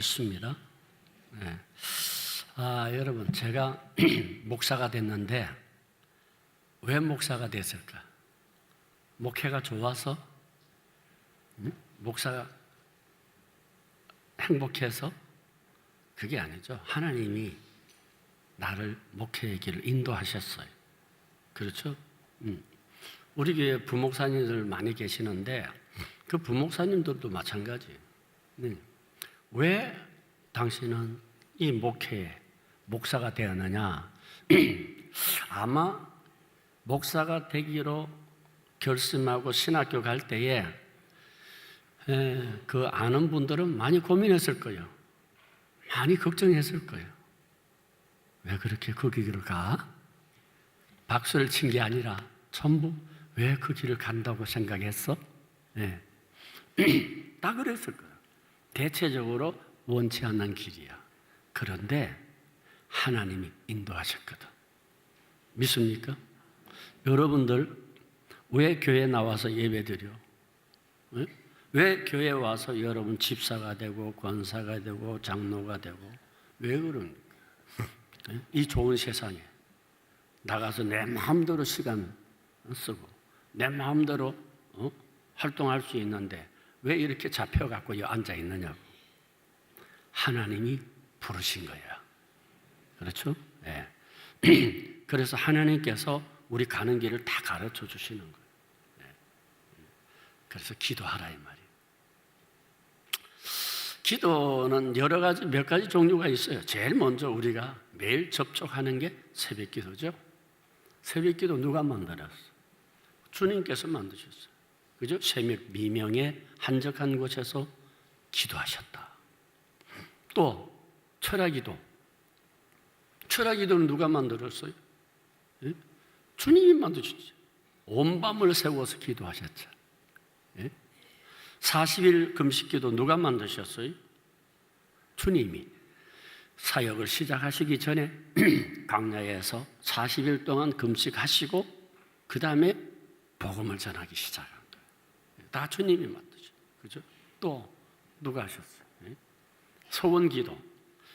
있습니다. 네. 여러분, 제가 목사가 됐는데 왜 목사가 됐을까? 목회가 좋아서? 목사가 행복해서? 그게 아니죠. 하나님이 나를 목회의 길을 인도하셨어요. 그렇죠? 우리 교회 부목사님들 많이 계시는데 그 부목사님들도 마찬가지예요. 왜 당신은 이 목회에 목사가 되었느냐? 아마 목사가 되기로 결심하고 신학교 갈 때에 그 아는 분들은 많이 고민했을 거예요. 많이 걱정했을 거예요. 왜 그렇게 그 길을 가? 박수를 친 게 아니라 전부 왜 그 길을 간다고 생각했어? 네. 다 그랬을 거예요. 대체적으로 원치 않는 길이야. 그런데 하나님이 인도하셨거든. 믿습니까? 여러분들 왜 교회에 나와서 예배드려? 왜 교회에 와서 여러분 집사가 되고 권사가 되고 장로가 되고 왜 그럽니까? 이 좋은 세상에 나가서 내 마음대로 시간 쓰고 내 마음대로 활동할 수 있는데 왜 이렇게 잡혀갖고 앉아 있느냐고. 하나님이 부르신 거야. 그렇죠? 네. 그래서 하나님께서 우리 가는 길을 다 가르쳐 주시는 거예요. 네. 그래서 기도하라 이 말이에요. 기도는 여러 가지, 몇 가지 종류가 있어요. 제일 먼저 우리가 매일 접촉하는 게 새벽 기도죠. 새벽 기도 누가 만들었어? 주님께서 만드셨어요. 그죠? 새벽 미명에 한적한 곳에서 기도하셨다. 또 철야기도. 철야기도는 누가 만들었어요? 예? 주님이 만드셨죠. 온 밤을 세워서 기도하셨죠. 예? 40일 금식기도 누가 만드셨어요? 주님이 사역을 시작하시기 전에 광야에서 40일 동안 금식하시고 그 다음에 복음을 전하기 시작한 거예요. 다 주님이 만드죠. 그죠? 또 누가 하셨어요? 소원기도.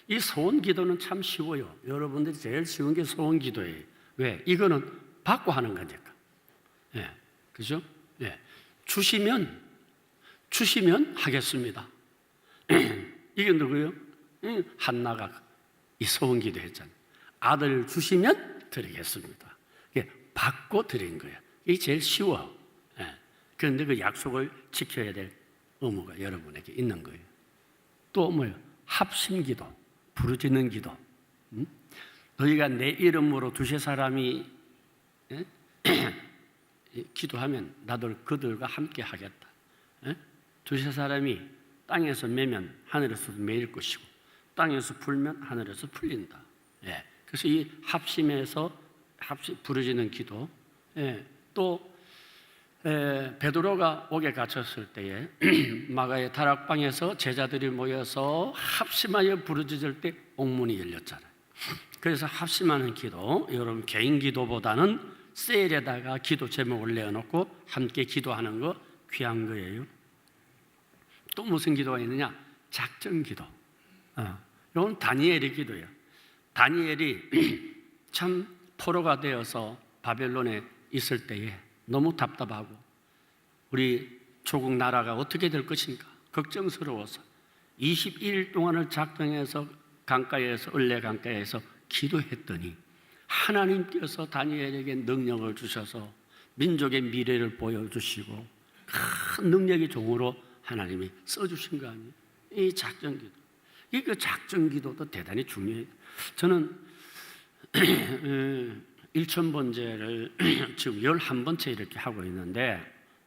이 소원기도는 참 쉬워요. 여러분들이 제일 쉬운 게 소원기도예요. 왜? 이거는 받고 하는 거니까. 예, 그죠? 예, 주시면 하겠습니다. 이게 누구요? 한나가 이 소원기도 했잖아요. 아들 주시면 드리겠습니다. 이게 받고 드린 거예요. 이게 제일 쉬워. 예, 그런데 그 약속을 지켜야 될 의무가 여러분에게 있는 거예요. 또 뭐예요? 합심기도, 부르짖는 기도. 너희가 내 이름으로 두세 사람이 기도하면 나도 그들과 함께 하겠다. 두세 사람이 땅에서 매면 하늘에서도 매일 것이고 땅에서 풀면 하늘에서 풀린다. 그래서 이 합심에서 부르짖는 기도. 또 베드로가 옥에 갇혔을 때에 마가의 다락방에서 제자들이 모여서 합심하여 부르짖을 때 옥문이 열렸잖아요. 그래서 합심하는 기도, 여러분 개인 기도보다는 셀에다가 기도 제목을 내어놓고 함께 기도하는 거 귀한 거예요. 또 무슨 기도가 있느냐? 작전 기도. 이건 다니엘의 기도예요. 다니엘이 참 포로가 되어서 바벨론에 있을 때에 너무 답답하고 우리 조국 나라가 어떻게 될 것인가 걱정스러워서 21일 동안을 작정해서 강가에서 을레 강가에서 기도했더니 하나님께서 다니엘에게 능력을 주셔서 민족의 미래를 보여주시고 큰 능력의 종으로 하나님이 써주신 거 아니에요? 이 작전기도. 이 작전기도도 대단히 중요해요. 저는 1000번째를 지금 11번째 이렇게 하고 있는데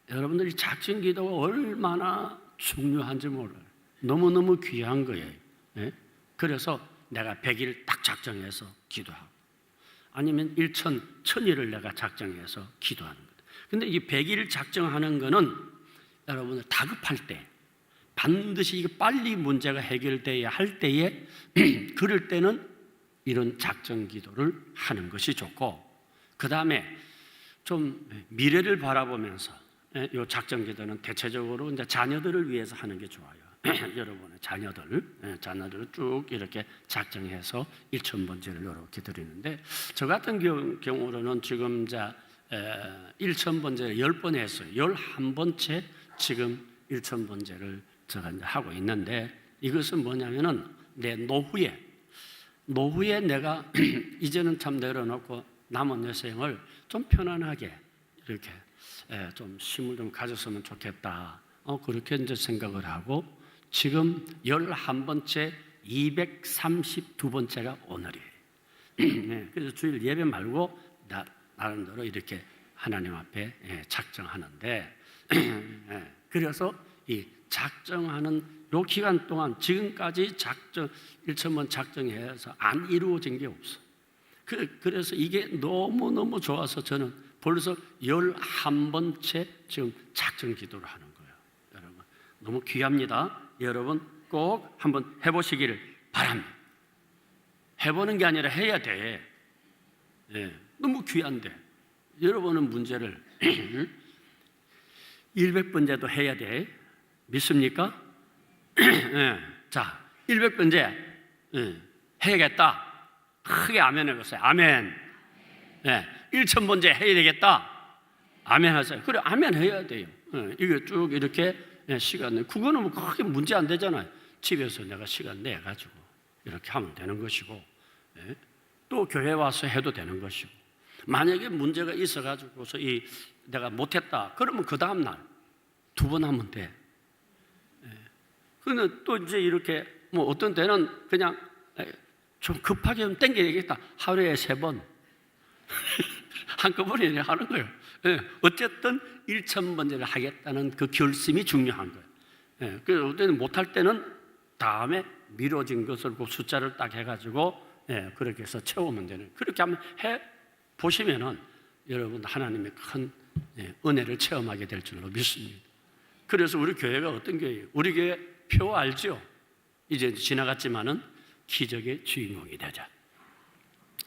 여러분들이 작전기도가 얼마나 중요한지 몰라요. 너무너무 귀한 거예요. 그래서 내가 100일 딱 작정해서 기도하고 아니면 1000일을 내가 작정해서 기도하는 거예요. 근데 이 100일 작정하는 거는 여러분들 다급할 때 반드시 이게 빨리 문제가 해결돼야 할 때에 그럴 때는 이런 작정 기도를 하는 것이 좋고, 그 다음에 좀 미래를 바라보면서 이 작정 기도는 대체적으로 이제 자녀들을 위해서 하는 게 좋아요. 여러분의 자녀들을 쭉 이렇게 작정해서 1000번째를 이렇게 드리는데, 저 같은 경우로는 지금 1000번째를 10번 했어요. 11번째 지금 1000번째를 제가 이제 하고 있는데, 이것은 뭐냐면은 내 노후에 내가 이제는 참 내려놓고 남은 내 생을 좀 편안하게 이렇게 좀 쉼을 좀 가졌으면 좋겠다. 그렇게 이제 생각을 하고, 지금 11번째 232번째가 오늘이에요. 그래서 주일 예배 말고 나름대로 이렇게 하나님 앞에 작정하는데, 그래서 이 작정하는 요 기간 동안 지금까지 1000번 작정해서 안 이루어진 게 없어. 그래서 이게 너무너무 좋아서 저는 벌써 11번째 지금 작정 기도를 하는 거예요. 여러분, 너무 귀합니다. 여러분 꼭 한번 해보시기를 바랍니다. 해보는 게 아니라 해야 돼. 너무 귀한데 여러분은 문제를 100번째도 해야 돼. 믿습니까? 자, 100번째 해야겠다. 크게 아멘 해보세요. 아멘. 1000번째 해야 되겠다. 아멘 하세요. 그래, 아멘 해야 돼요. 이게 쭉 이렇게 시간, 그거는 뭐 크게 문제 안 되잖아요. 집에서 내가 시간 내가지고 이렇게 하면 되는 것이고, 또 교회 와서 해도 되는 것이고, 만약에 문제가 있어가지고서 내가 못했다, 그러면 그 다음날 2번 하면 돼. 근데 또 이제 이렇게 뭐 어떤 때는 그냥 좀 급하게 좀 땡겨야겠다. 하루에 3번 한꺼번에 하는 거예요. 어쨌든 1000번째를 하겠다는 그 결심이 중요한 거예요. 그래서 어떤 때는 못할 때는 다음에 미뤄진 것을 그 숫자를 딱 해가지고 그렇게 해서 채우면 되는. 그렇게 한번 해 보시면은 여러분 하나님의 큰 은혜를 체험하게 될 줄로 믿습니다. 그래서 우리 교회가 어떤 교회예요? 우리 교회 표 알죠? 이제 지나갔지만은 기적의 주인공이 되자.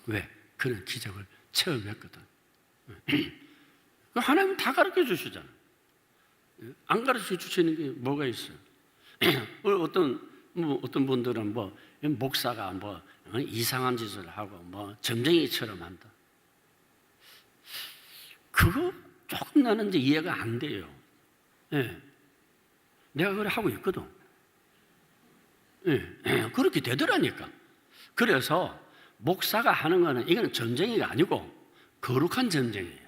왜? 그런 기적을 체험했거든. 하나님은 다 가르쳐 주시잖아. 안 가르쳐 주시는 게 뭐가 있어요? 어떤 분들은 목사가 이상한 짓을 하고 점쟁이처럼 한다. 그거 조금 나는 이제 이해가 안 돼요. 내가 그래 하고 있거든. 그렇게 되더라니까. 그래서 목사가 하는 거는 이거는 점쟁이가 아니고 거룩한 점쟁이에요.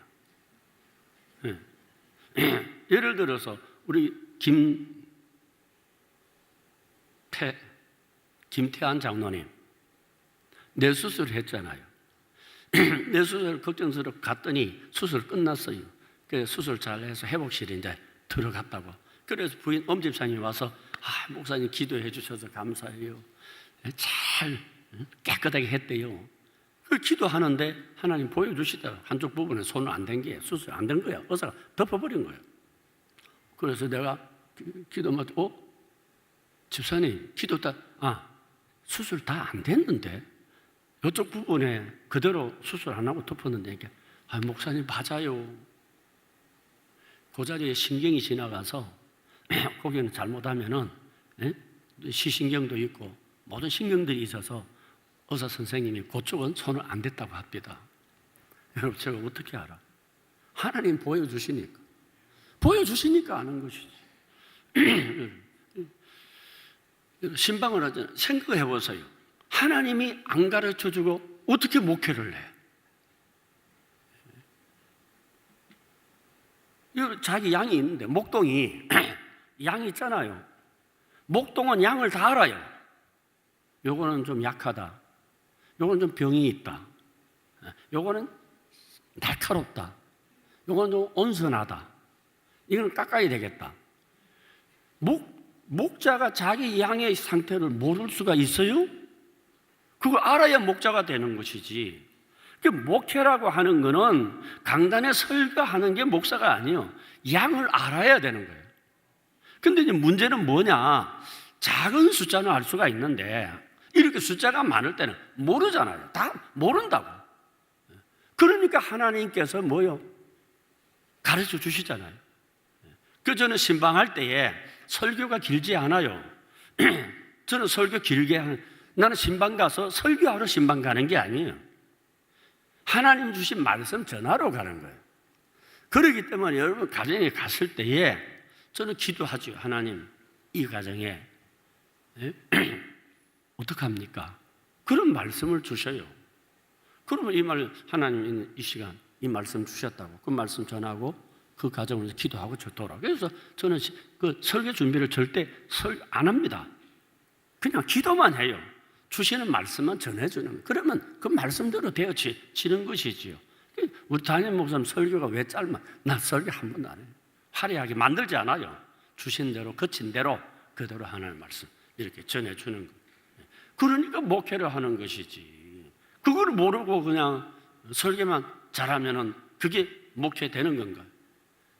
예를 들어서 우리 김태한 장로님 뇌수술을 했잖아요. 뇌수술 걱정스럽고 갔더니 수술 끝났어요. 그래서 수술 잘해서 회복실에 이제 들어갔다고. 그래서 부인 엄집사님이 와서 목사님 기도해 주셔서 감사해요. 잘 깨끗하게 했대요. 그 기도하는데 하나님 보여주시다가 한쪽 부분에 손을 안 댄 게 수술 안 된 거야. 의사가 덮어버린 거예요. 그래서 내가 기도만 집사님 기도 수술 다 안 됐는데 이쪽 부분에 그대로 수술 안 하고 덮었는데 목사님 맞아요. 그 자리에 신경이 지나가서 거기는 잘못하면은 시신경도 있고 모든 신경들이 있어서 의사 선생님이 그쪽은 손을 안 댔다고 합니다. 여러분 제가 어떻게 알아? 하나님 보여주시니까 아는 것이지. 신방을 하잖아요. 생각해 보세요. 하나님이 안 가르쳐주고 어떻게 목회를 해? 자기 양이 있는데 목동이 양이 있잖아요. 목동은 양을 다 알아요. 요거는 좀 약하다. 요거는 좀 병이 있다. 요거는 날카롭다. 요거는 좀 온순하다. 이거는 깎아야 되겠다. 목자가 자기 양의 상태를 모를 수가 있어요? 그걸 알아야 목자가 되는 것이지. 목회라고 하는 거는 강단에 설교하는 게 목사가 아니에요. 양을 알아야 되는 거예요. 근데 이제 문제는 뭐냐? 작은 숫자는 알 수가 있는데 이렇게 숫자가 많을 때는 모르잖아요. 다 모른다고. 그러니까 하나님께서 가르쳐 주시잖아요. 그래서 저는 신방할 때에 설교가 길지 않아요. 저는 설교 길게 나는 신방 가서 설교하러 신방 가는 게 아니에요. 하나님 주신 말씀 전하러 가는 거예요. 그렇기 때문에 여러분 가정에 갔을 때에 저는 기도하죠. 하나님, 이 가정에 어떡합니까? 그런 말씀을 주셔요. 그러면 이 말, 하나님 이 시간 이 말씀 주셨다고 그 말씀 전하고 그 가정을 기도하고 돌아가요. 그래서 저는 그 설교 준비를 절대 안 합니다. 그냥 기도만 해요. 주시는 말씀만 전해주는 거예요. 그러면 그 말씀대로 되어지는 것이지요. 우리 담임 목사님 설교가 왜 짧아? 나 설교 한 번도 안 해요. 화려하게 만들지 않아요. 주신 대로 거친 대로 그대로 하나님의 말씀 이렇게 전해주는 거예요. 그러니까 목회를 하는 것이지. 그걸 모르고 그냥 설교만 잘하면은 그게 목회되는 건가요?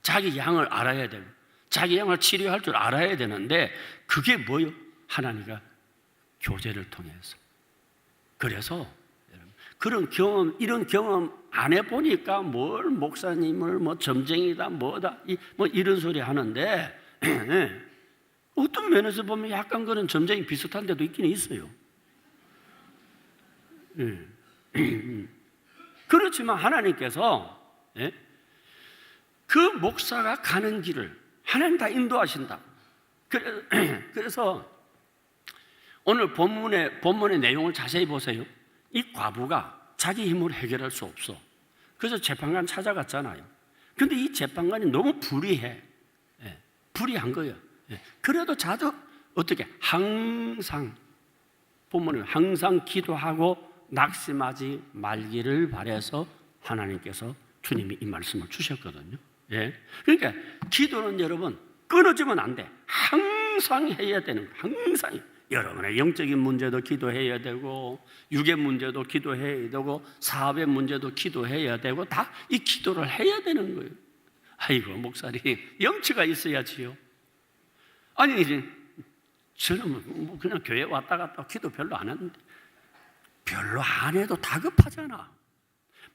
자기 양을 알아야 되고 자기 양을 치료할 줄 알아야 되는데 그게 뭐요? 하나님과 교제를 통해서. 그래서 그런 경험, 이런 경험 안 해보니까 뭘 목사님을 뭐 점쟁이다 뭐다 뭐 이런 소리 하는데 어떤 면에서 보면 약간 그런 점쟁이 비슷한 데도 있긴 있어요. 그렇지만 하나님께서 그 목사가 가는 길을 하나님 다 인도하신다. 그래서 오늘 본문의 내용을 자세히 보세요. 이 과부가 자기 힘으로 해결할 수 없어. 그래서 재판관 찾아갔잖아요. 근데 이 재판관이 너무 불의해. 불의한 거예요. 그래도 어떻게 항상 본문에 항상 기도하고 낙심하지 말기를 바라서 하나님께서 주님이 이 말씀을 주셨거든요. 그러니까 기도는 여러분 끊어지면 안 돼. 항상 해야 되는 거예요. 항상. 여러분의 영적인 문제도 기도해야 되고 육의 문제도 기도해야 되고 사업의 문제도 기도해야 되고 다 이 기도를 해야 되는 거예요. 아이고 목사님 염치가 있어야지요. 아니 이제 저는 뭐 그냥 교회 왔다 갔다 기도 별로 안 하는데 별로 안 해도 다급하잖아.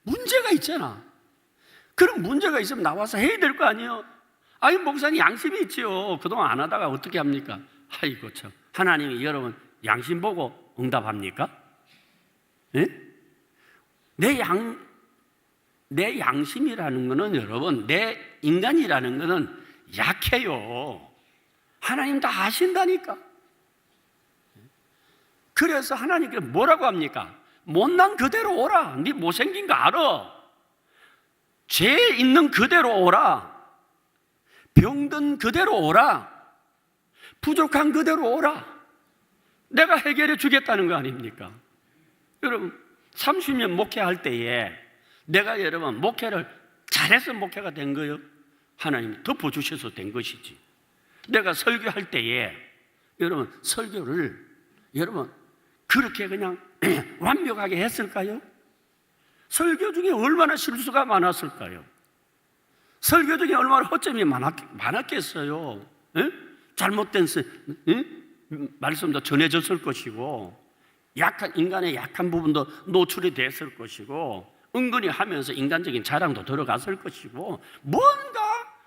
문제가 있잖아. 그런 문제가 있으면 나와서 해야 될 거 아니에요. 아니 목사님 양심이 있지요. 그동안 안 하다가 어떻게 합니까? 아이고 참. 하나님이 여러분 양심 보고 응답합니까? 내 양심이라는 거는 여러분 내 인간이라는 거는 약해요. 하나님 다 아신다니까. 그래서 하나님께서 뭐라고 합니까? 못난 그대로 오라. 네 못생긴 거 알아. 죄 있는 그대로 오라. 병든 그대로 오라. 부족한 그대로 오라. 내가 해결해 주겠다는 거 아닙니까? 여러분 30년 목회할 때에 내가 여러분 목회를 잘해서 목회가 된 거예요. 하나님이 덮어주셔서 된 것이지. 내가 설교할 때에 여러분 설교를 여러분 그렇게 그냥 완벽하게 했을까요? 설교 중에 얼마나 실수가 많았을까요? 설교 중에 얼마나 허점이 많았겠어요? 잘못된 말씀도 전해졌을 것이고 인간의 약한 부분도 노출이 됐을 것이고 은근히 하면서 인간적인 자랑도 들어갔을 것이고 뭔가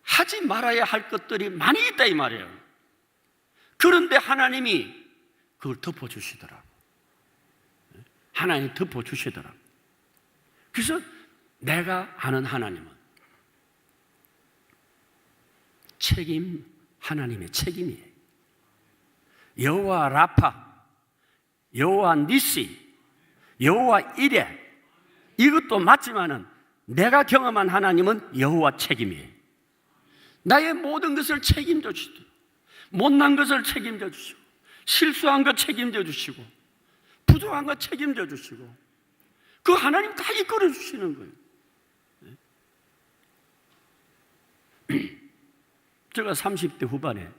하지 말아야 할 것들이 많이 있다 이 말이에요. 그런데 하나님이 그걸 덮어주시더라고. 하나님이 덮어주시더라고. 그래서 내가 아는 하나님은 하나님의 책임이에요. 여호와 라파, 여호와 니시, 여호와 이레 이것도 맞지만은 내가 경험한 하나님은 여호와 책임이에요. 나의 모든 것을 책임져 주시고 못난 것을 책임져 주시고 실수한 것 책임져 주시고 부족한 것 책임져 주시고 그 하나님 다 이끌어 주시는 거예요. 제가 30대 후반에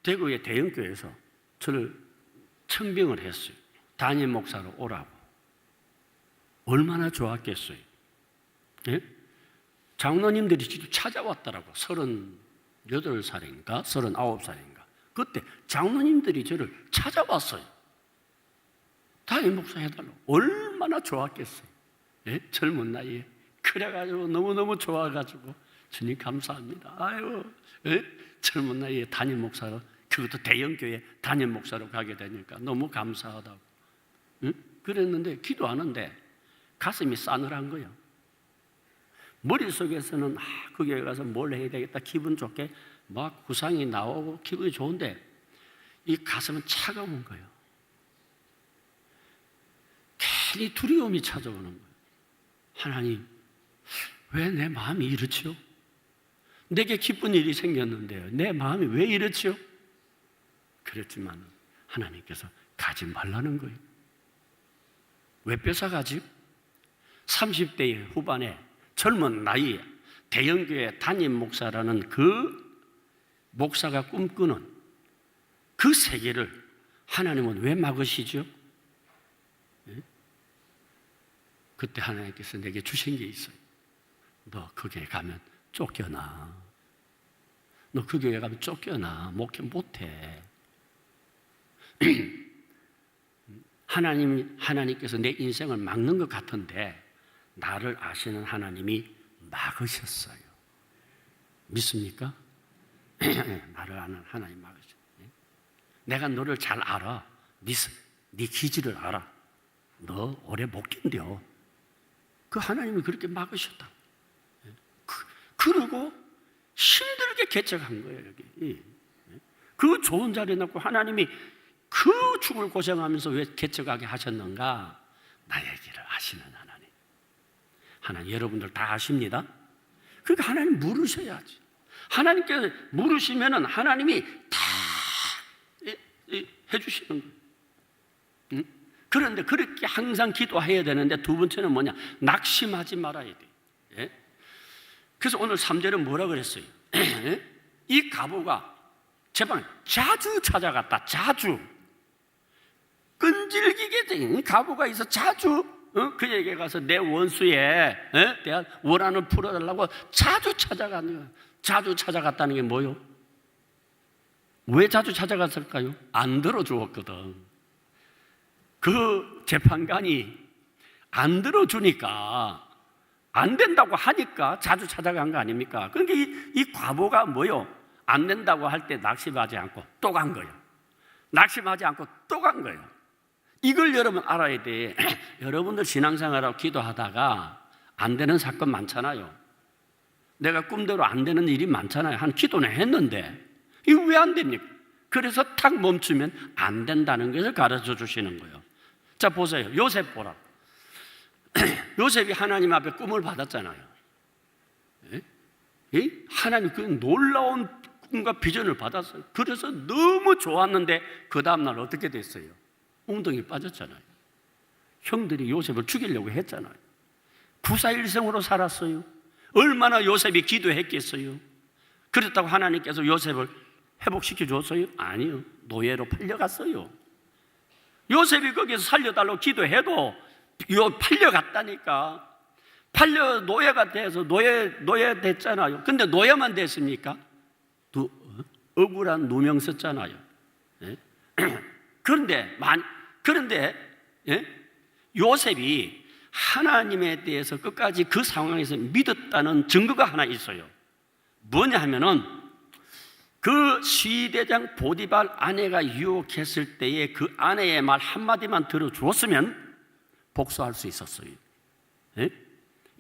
대구의 대형교회에서 저를 청빙을 했어요. 담임 목사로 오라고. 얼마나 좋았겠어요. 장로님들이 직접 찾아왔더라고. 38살인가 39살인가 그때 장로님들이 저를 찾아왔어요. 담임 목사 해달라고. 얼마나 좋았겠어요. 젊은 나이에. 그래가지고 너무너무 좋아가지고 주님 감사합니다. 아유, 젊은 나이에 담임 목사로, 그것도 대형교회 담임 목사로 가게 되니까 너무 감사하다고. 응? 그랬는데 기도하는데 가슴이 싸늘한 거예요. 머릿속에서는 그 교회 가서 뭘 해야 되겠다, 기분 좋게 막 구상이 나오고 기분이 좋은데 이 가슴은 차가운 거예요. 괜히 두려움이 찾아오는 거예요. 하나님, 왜 내 마음이 이렇지요? 내게 기쁜 일이 생겼는데요, 내 마음이 왜 이렇지요? 그랬지만 하나님께서 가지 말라는 거예요. 왜 뺏어가지? 30대 후반에 젊은 나이에 대형교회 담임 목사라는 그 목사가 꿈꾸는 그 세계를 하나님은 왜 막으시죠? 그때 하나님께서 내게 주신 게 있어요. 너 그 교회 가면 쫓겨나. 너 그 교회 가면 쫓겨나. 목회 못해. 하나님께서 내 인생을 막는 것 같은데 나를 아시는 하나님이 막으셨어요. 믿습니까? 나를 아는 하나님 막으셨어요. 내가 너를 잘 알아. 네 기질을 알아. 너 오래 못 견뎌. 그 하나님이 그렇게 막으셨다. 그러고 힘들게 개척한 거예요, 여기. 그 좋은 자리에 놓고 하나님이 그 죽을 고생하면서 왜 개척하게 하셨는가? 나의 길을 아시는 하나님. 하나님, 여러분들 다 아십니다. 그러니까 하나님 물으셔야지. 하나님께 물으시면은 하나님이 다 해주시는 거예요. 그런데 그렇게 항상 기도해야 되는데 두 번째는 뭐냐? 낙심하지 말아야 돼. 예? 그래서 오늘 3절은 뭐라 그랬어요? 이 과부가 제 방에 자주 찾아갔다. 자주. 끈질기게 된 과부가 있어. 자주 그에게 가서 내 원수에 대한 원한을 풀어달라고 자주 찾아가는 거예요. 자주 찾아갔다는 게 뭐요? 왜 자주 찾아갔을까요? 안 들어주었거든. 그 재판관이 안 들어주니까, 안 된다고 하니까 자주 찾아간 거 아닙니까? 그러니까 이 과부가 뭐요? 안 된다고 할 때 낙심하지 않고 또 간 거예요. 낙심하지 않고 또 간 거예요. 이걸 여러분 알아야 돼. 여러분들 신앙생활하고 기도하다가 안 되는 사건 많잖아요. 내가 꿈대로 안 되는 일이 많잖아요. 한 기도는 했는데 이거 왜 안 됩니까? 그래서 탁 멈추면 안 된다는 것을 가르쳐 주시는 거예요. 자, 보세요. 요셉 보라. 요셉이 하나님 앞에 꿈을 받았잖아요. 하나님 그 놀라운 꿈과 비전을 받았어요. 그래서 너무 좋았는데 그 다음날 어떻게 됐어요? 웅덩이 빠졌잖아요. 형들이 요셉을 죽이려고 했잖아요. 구사일생으로 살았어요. 얼마나 요셉이 기도했겠어요. 그렇다고 하나님께서 요셉을 회복시켜 줬어요? 아니요. 노예로 팔려갔어요. 요셉이 거기서 살려달라고 기도해도 팔려갔다니까. 노예가 돼서 노예 됐잖아요. 근데 노예만 됐습니까? 억울한 누명 썼잖아요. 그런데 요셉이 하나님에 대해서 끝까지 그 상황에서 믿었다는 증거가 하나 있어요. 뭐냐 하면은 그 시대장 보디발 아내가 유혹했을 때에 그 아내의 말 한마디만 들어주었으면 복수할 수 있었어요.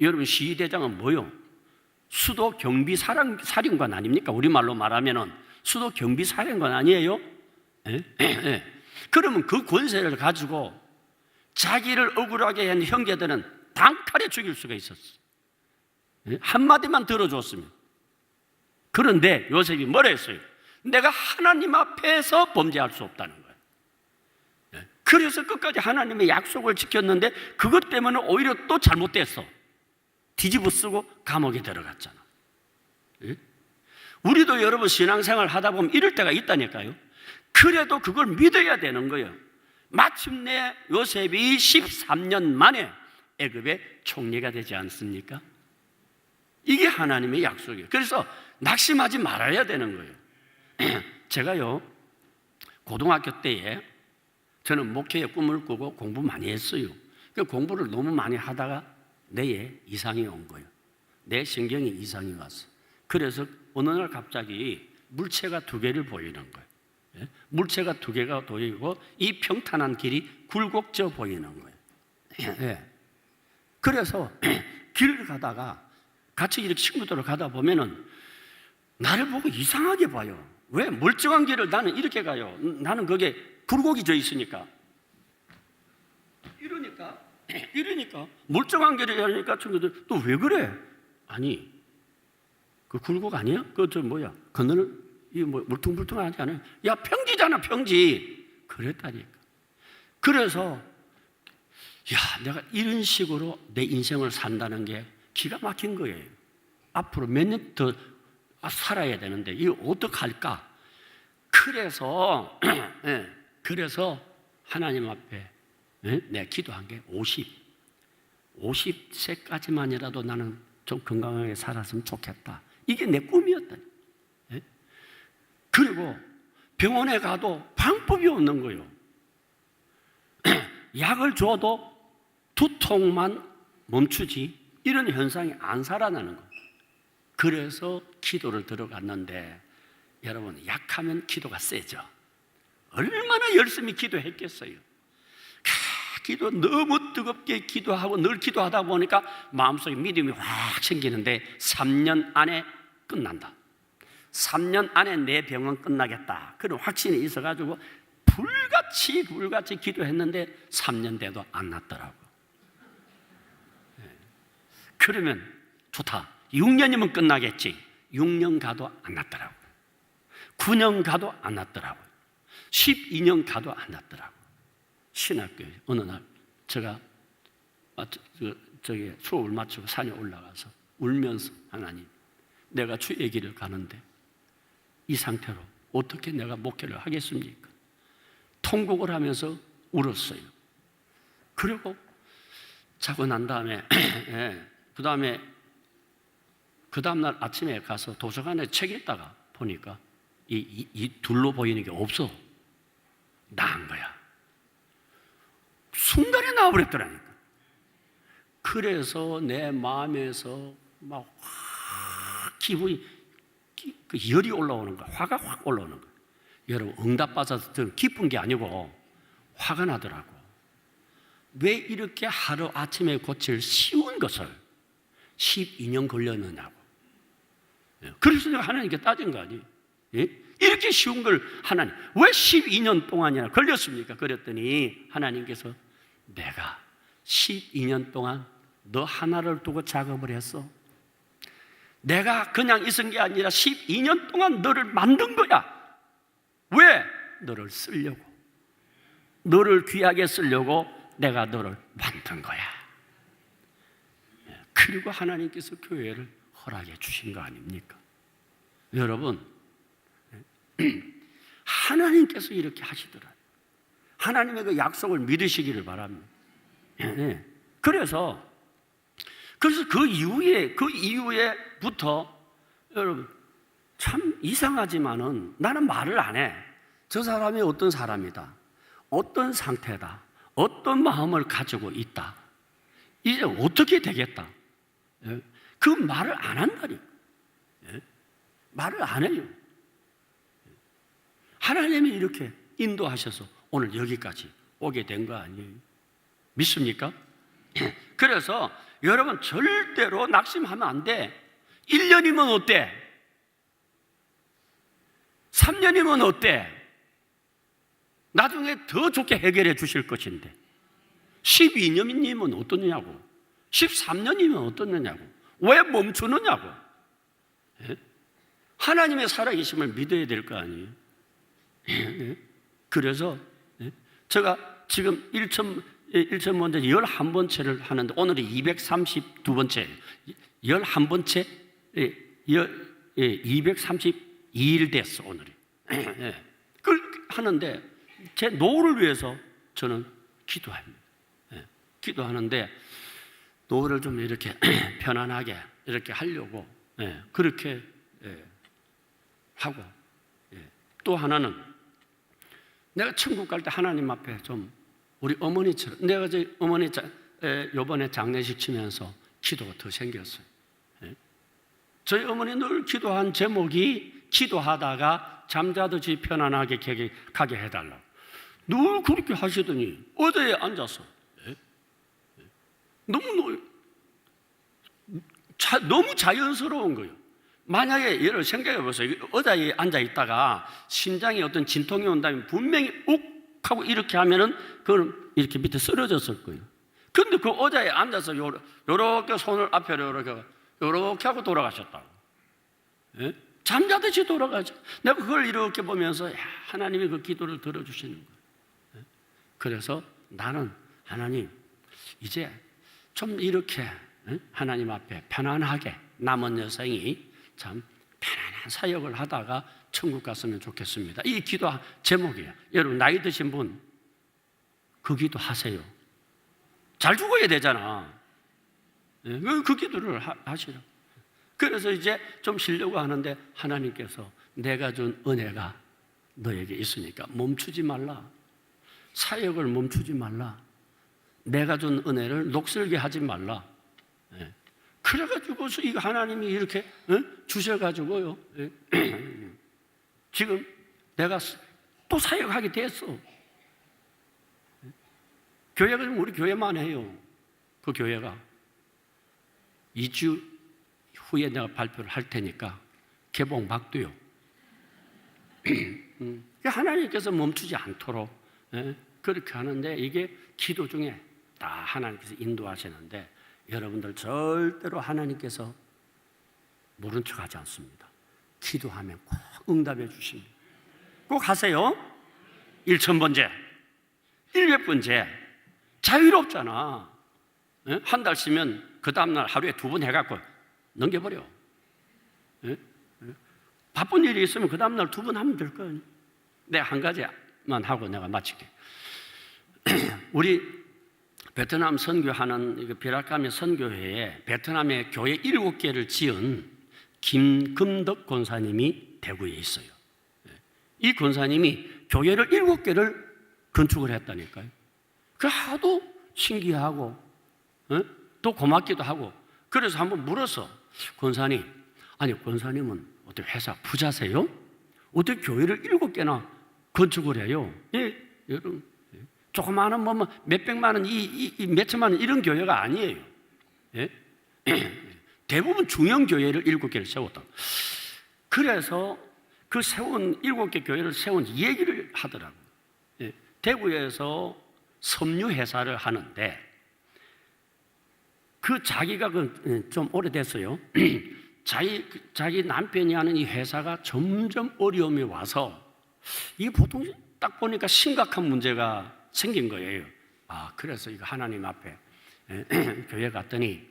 여러분, 시대장은 뭐요? 수도 경비 사령관 아닙니까? 우리말로 말하면은 수도 경비 사령관 아니에요? 그러면 그 권세를 가지고 자기를 억울하게 한 형제들은 단칼에 죽일 수가 있었어. 한마디만 들어줬으면. 그런데 요셉이 뭐라 했어요? 내가 하나님 앞에서 범죄할 수 없다는 거예요. 그래서 끝까지 하나님의 약속을 지켰는데 그것 때문에 오히려 또 잘못됐어. 뒤집어 쓰고 감옥에 들어갔잖아. 우리도 여러분 신앙생활 하다 보면 이럴 때가 있다니까요. 그래도 그걸 믿어야 되는 거예요. 마침내 요셉이 13년 만에 애굽의 총리가 되지 않습니까? 이게 하나님의 약속이에요. 그래서 낙심하지 말아야 되는 거예요. 제가요, 고등학교 때에 저는 목회의 꿈을 꾸고 공부 많이 했어요. 그 공부를 너무 많이 하다가 뇌에 이상이 온 거예요. 내 신경에 이상이 왔어. 그래서 어느 날 갑자기 물체가 두 개를 보이는 거예요. 예? 물체가 두 개가 보이고 이 평탄한 길이 굴곡져 보이는 거예요. 예. 그래서 길을 가다가 같이 이렇게 친구들을 가다 보면은 나를 보고 이상하게 봐요. 왜? 멀쩡한 길을 나는 이렇게 가요. 나는 그게 굴곡이 져 있으니까. 이러니까 멀쩡한 길을 가니까 친구들 또 왜 그래? 아니, 그 굴곡 아니야? 그 저 뭐야? 그늘 이 뭐 물퉁물퉁하지 않아요? 야, 평지잖아, 평지. 그랬다니까. 그래서 야, 내가 이런 식으로 내 인생을 산다는 게 기가 막힌 거예요. 앞으로 몇 년 더 살아야 되는데 이거 어떡할까? 그래서 그래서 하나님 앞에 내가 기도한 게 50세까지만이라도 나는 좀 건강하게 살았으면 좋겠다. 이게 내 꿈이었다. 그리고 병원에 가도 방법이 없는 거예요. 약을 줘도 두통만 멈추지 이런 현상이 안 살아나는 거예요. 그래서 기도를 들어갔는데 여러분, 약하면 기도가 세죠. 얼마나 열심히 기도했겠어요. 기도 너무 뜨겁게 기도하고 늘 기도하다 보니까 마음속에 믿음이 확 생기는데 3년 안에 끝난다. 3년 안에 내 병은 끝나겠다. 그런 확신이 있어가지고 불같이 기도했는데 3년 돼도 안 낫더라고. 그러면 좋다. 6년이면 끝나겠지. 6년 가도 안 낫더라고. 9년 가도 안 낫더라고. 12년 가도 안 낫더라고. 신학교에 어느 날 제가 저기 수업을 마치고 산에 올라가서 울면서 하나님, 내가 주의 길을 가는데 이 상태로 어떻게 내가 목회를 하겠습니까? 통곡을 하면서 울었어요. 그리고 자고 난 다음에 그 다음날 아침에 가서 도서관에 책 읽다가 보니까 이 둘로 보이는 게 없어. 나은 거야. 순간에 나와버렸더라니까. 그래서 내 마음에서 막 확 기분이 그 열이 올라오는 거야. 화가 확 올라오는 거야. 여러분, 응답받아서 기쁜 게 아니고 화가 나더라고. 왜 이렇게 하루 아침에 고칠 쉬운 것을 12년 걸렸느냐고. 그래서 내가 하나님께 따진 거 아니에요. 이렇게 쉬운 걸 하나님 왜 12년 동안이나 걸렸습니까? 그랬더니 하나님께서 내가 12년 동안 너 하나를 두고 작업을 했어. 내가 그냥 있은 게 아니라 12년 동안 너를 만든 거야. 왜? 너를 쓰려고. 너를 귀하게 쓰려고 내가 너를 만든 거야. 그리고 하나님께서 교회를 허락해 주신 거 아닙니까? 여러분, 하나님께서 이렇게 하시더라. 하나님의 그 약속을 믿으시기를 바랍니다. 그래서 그 이후에부터 여러분, 참 이상하지만은 나는 말을 안 해. 저 사람이 어떤 사람이다, 어떤 상태다, 어떤 마음을 가지고 있다, 이제 어떻게 되겠다, 그 말을 안 한다니. 말을 안 해요. 하나님이 이렇게 인도하셔서 오늘 여기까지 오게 된 거 아니에요? 믿습니까? 그래서 여러분, 절대로 낙심하면 안 돼. 1년이면 어때? 3년이면 어때? 나중에 더 좋게 해결해 주실 것인데 12년이면 어떠냐고, 13년이면 어떠냐고, 왜 멈추느냐고. 하나님의 살아계심을 믿어야 될 거 아니에요? 그래서 제가 지금 1천 번째 11번째를 하는데 오늘이 232번째, 11번째 232일 됐어 오늘이. 그걸 하는데 제 노후를 위해서 저는 기도합니다. 기도하는데 노후를 좀 이렇게 편안하게 이렇게 하려고 그렇게 하고, 또 하나는 내가 천국 갈 때 하나님 앞에 좀 우리 어머니처럼, 내가 저 어머니 요번에 장례식 치면서 기도가 더 생겼어요. 저희 어머니 늘 기도한 제목이 기도하다가 잠자듯이 편안하게 가게 해달라고 늘 그렇게 하시더니 의자에 앉아서 너무 자연스러운 거예요. 만약에 예를 생각해 보세요. 의자에 앉아 있다가 심장에 어떤 진통이 온다면 분명히 욱 하고 이렇게 하면은 그건 이렇게 밑에 쓰러졌을 거예요. 근데 그 의자에 앉아서 요렇게 손을 앞에 요렇게 하고 돌아가셨다고. 예? 잠자듯이 돌아가죠. 내가 그걸 이렇게 보면서 하나님이 그 기도를 들어주시는 거예요. 예? 그래서 나는 하나님 이제 좀 이렇게 하나님 앞에 편안하게 남은 여생이 참 편안한 사역을 하다가 천국 갔으면 좋겠습니다. 이 기도 제목이에요. 여러분 나이 드신 분 그 기도 하세요. 잘 죽어야 되잖아. 그 기도를 하시라. 그래서 이제 좀 쉬려고 하는데 하나님께서 내가 준 은혜가 너에게 있으니까 멈추지 말라. 사역을 멈추지 말라. 내가 준 은혜를 녹슬게 하지 말라. 그래가지고 이 하나님이 이렇게 주셔가지고요. 지금 내가 또 사역하게 됐어. 교회가 우리 교회만 해요. 그 교회가 2주 후에 내가 발표를 할 테니까 개봉 막도요. 하나님께서 멈추지 않도록 그렇게 하는데 이게 기도 중에 다 하나님께서 인도하시는데 여러분들 절대로 하나님께서 모른 척하지 않습니다. 기도하면 꼭 응답해 주십니다. 꼭 하세요. 1000번째, 100번째. 자유롭잖아. 한 달 쉬면 그 다음날 하루에 2번 해갖고 넘겨버려. 바쁜 일이 있으면 그 다음날 2번 하면 될 거야. 내가 한 가지만 하고 내가 마칠게. 우리 베트남 선교하는 비락감의 선교회에 베트남의 교회 7개를 지은 김금덕 권사님이 대구에 있어요. 이 권사님이 교회를 7개를 건축을 했다니까요. 그 하도 신기하고 또 고맙기도 하고 그래서 한번 물었어. 권사님, 아니 권사님은 어떻게 회사 부자세요? 어떻게 교회를 7개나 건축을 해요? 예, 여러분 조그마한 뭐 몇백만 원, 몇천만 원 이런 교회가 아니에요. 예? 대부분 중형 교회를 7개를 세웠다. 그래서 그 세운 7개 교회를 세운 얘기를 하더라고요. 예? 대구에서 섬유 회사를 하는데 그 자기가 좀 오래됐어요. 자기 남편이 하는 이 회사가 점점 어려움이 와서 이게 보통 딱 보니까 심각한 문제가 생긴 거예요. 그래서 이거 하나님 앞에 교회 갔더니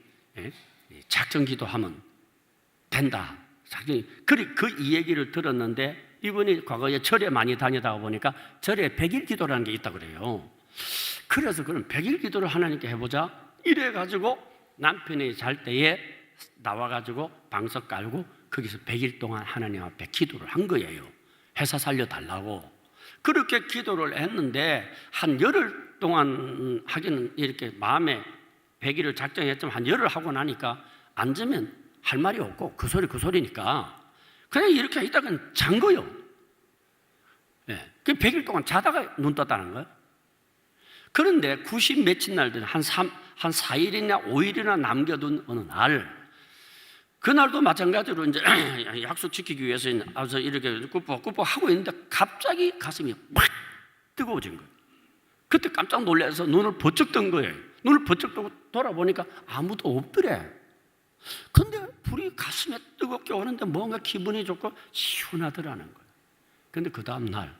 작정 기도하면 된다. 그 이 얘기를 들었는데 이분이 과거에 절에 많이 다니다가 보니까 절에 100일 기도라는 게 있다고 그래요. 그래서 그럼 100일 기도를 하나님께 해보자. 이래가지고 남편이 잘 때에 나와가지고 방석 깔고 거기서 100일 동안 하나님 앞에 기도를 한 거예요. 회사 살려달라고. 그렇게 기도를 했는데 한 열흘 동안 하기는 이렇게 마음에 100일을 작정했지만 한 열흘 하고 나니까 앉으면 할 말이 없고 그 소리니까 그냥 이렇게 있다가 잔 거예요. 네. 그 100일 동안 자다가 눈 떴다는 거예요. 그런데 90 며칠 날 한 4일이나 5일이나 남겨둔 어느 날 그날도 마찬가지로 이제 약속 지키기 위해서 이렇게 꾸벅꾸벅 하고 있는데 갑자기 가슴이 막 뜨거워진 거예요. 그때 깜짝 놀라서 눈을 번쩍 뜬 거예요. 눈을 번쩍 뜨고 돌아보니까 아무도 없더래. 근데 불이 가슴에 뜨겁게 오는데 뭔가 기분이 좋고 시원하더라는 거예요. 근데 그 다음 날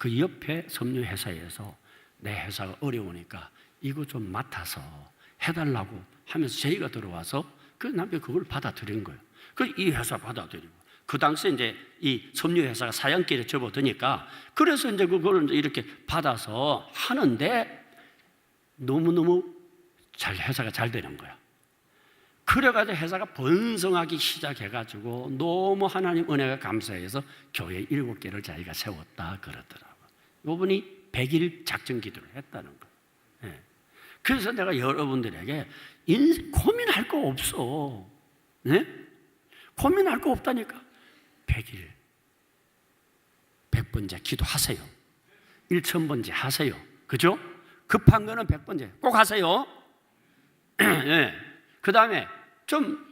그 옆에 섬유 회사에서 내 회사가 어려우니까 이거 좀 맡아서 해달라고 하면서 제의가 들어와서 그 남편이 그걸 받아들인 거예요. 이 회사 받아들이고 그 당시에 이제 이 섬유 회사가 사양길에 접어드니까 그래서 이제 그걸 이렇게 받아서 하는데 너무너무 회사가 잘 되는 거야. 그래가지고 회사가 번성하기 시작해가지고 너무 하나님 은혜가 감사해서 교회 7개를 자기가 세웠다 그러더라고. 이분이 100일 작정 기도를 했다는 거예요. 네. 그래서 내가 여러분들에게 고민할 거 없어. 네? 고민할 거 없다니까. 100일 100번째 기도하세요. 1000번째 하세요. 그죠? 급한 거는 100번째 꼭 하세요. 네. 그 다음에 좀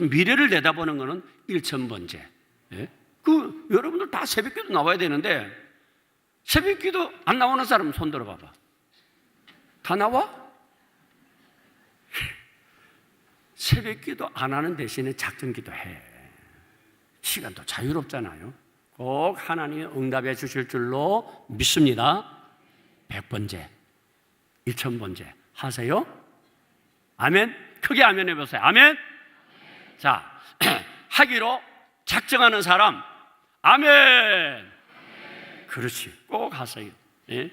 미래를 내다보는 거는 1000번째. 네? 여러분들 다 새벽기도 나와야 되는데 새벽기도 안 나오는 사람 손 들어봐봐. 다 나와? 새벽기도 안 하는 대신에 작전기도 해. 시간도 자유롭잖아요. 꼭 하나님이 응답해 주실 줄로 믿습니다. 100번째, 1000번째 하세요. 아멘. 크게 아멘 해보세요. 아멘. 자, 하기로 작정하는 사람 아멘. 그렇지, 꼭 하세요. 예?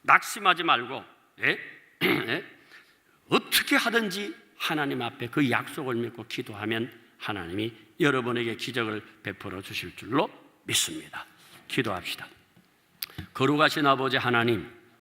낙심하지 말고 예? 예? 어떻게 하든지 하나님 앞에 그 약속을 믿고 기도하면 하나님이 여러분에게 기적을 베풀어 주실 줄로 믿습니다. 기도합시다. 거룩하신 아버지 하나님,